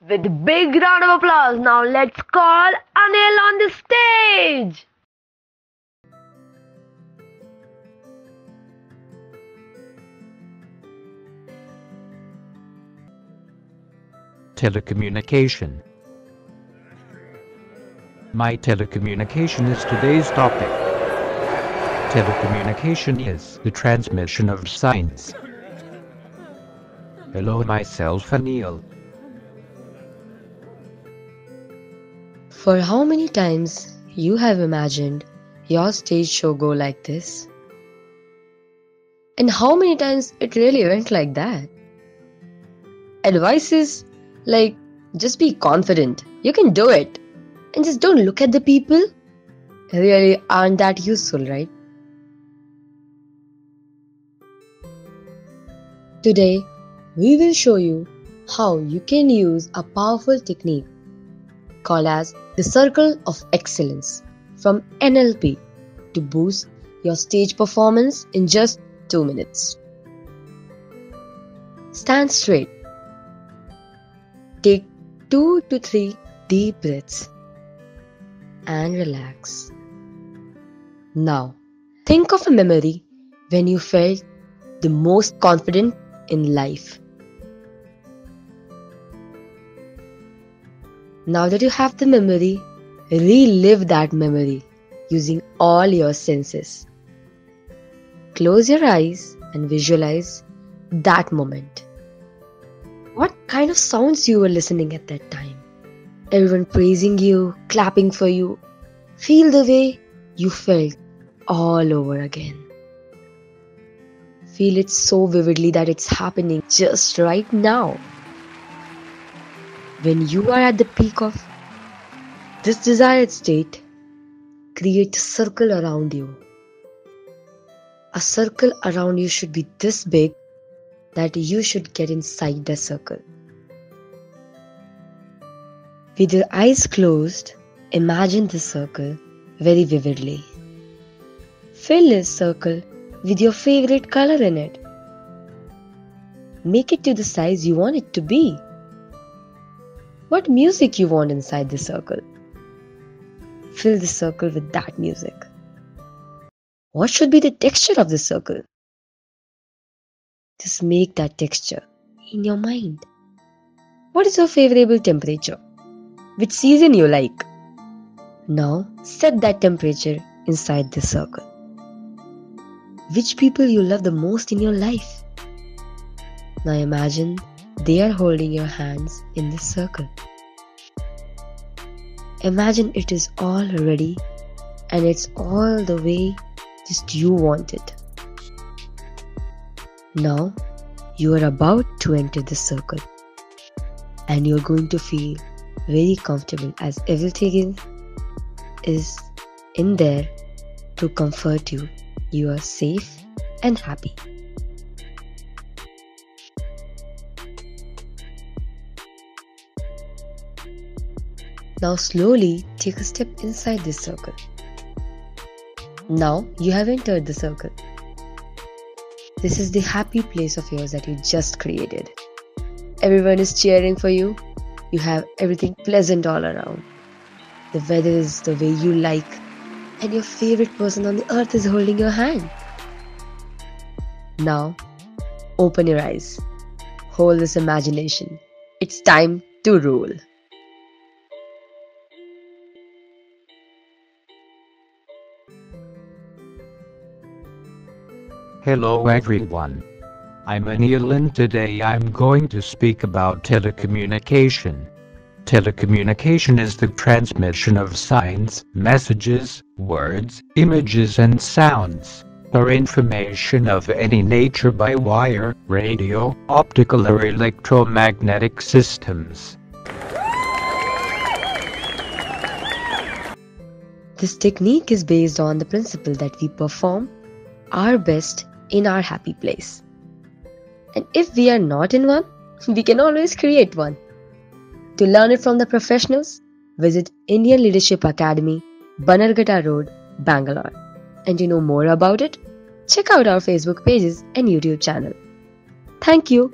With a big round of applause, now let's call Anil on the stage. Telecommunication. My telecommunication is today's topic. Telecommunication is the transmission of signs. Hello, myself Anil. For how many times you have imagined your stage show go like this? And how many times it really went like that? Advice is like, just be confident, you can do it, and just don't look at the people. Really aren't that useful, right? Today, we will show you how you can use a powerful technique called as the Circle of Excellence from NLP to boost your stage performance in just 2 minutes. Stand straight. Take 2 to 3 deep breaths and relax. Now, think of a memory when you felt the most confident in life. Now that you have the memory, relive that memory using all your senses. Close your eyes and visualize that moment. What kind of sounds you were listening at that time? Everyone praising you, clapping for you. Feel the way you felt all over again. Feel it so vividly that it's happening just right now. When you are at the peak of this desired state, create a circle around you. A circle around you should be this big that you should get inside the circle. With your eyes closed, imagine the circle very vividly. Fill this circle with your favorite color in it. Make it to the size you want it to be. What music you want inside the circle? Fill the circle with that music. What should be the texture of the circle? Just make that texture in your mind. What is your favorable temperature? Which season you like? Now set that temperature inside the circle. Which people you love the most in your life? Now imagine they are holding your hands in this circle. Imagine it is all ready and it's all the way just you want it. Now you are about to enter the circle and you're going to feel very comfortable as everything is in there to comfort you. You are safe and happy. Now slowly take a step inside this circle. Now you have entered the circle. This is the happy place of yours that you just created. Everyone is cheering for you. You have everything pleasant all around. The weather is the way you like, and your favorite person on the earth is holding your hand. Now, open your eyes. Hold this imagination. It's time to roll. Hello everyone. I'm Anil and today I'm going to speak about telecommunication. Telecommunication is the transmission of signs, messages, words, images and sounds, or information of any nature by wire, radio, optical or electromagnetic systems. This technique is based on the principle that we perform our best in our happy place. And if we are not in one, we can always create one. To learn it from the professionals, visit Indian Leadership Academy, Bannerghatta Road, Bangalore. And to know more about it, check out our Facebook pages and YouTube channel. Thank you.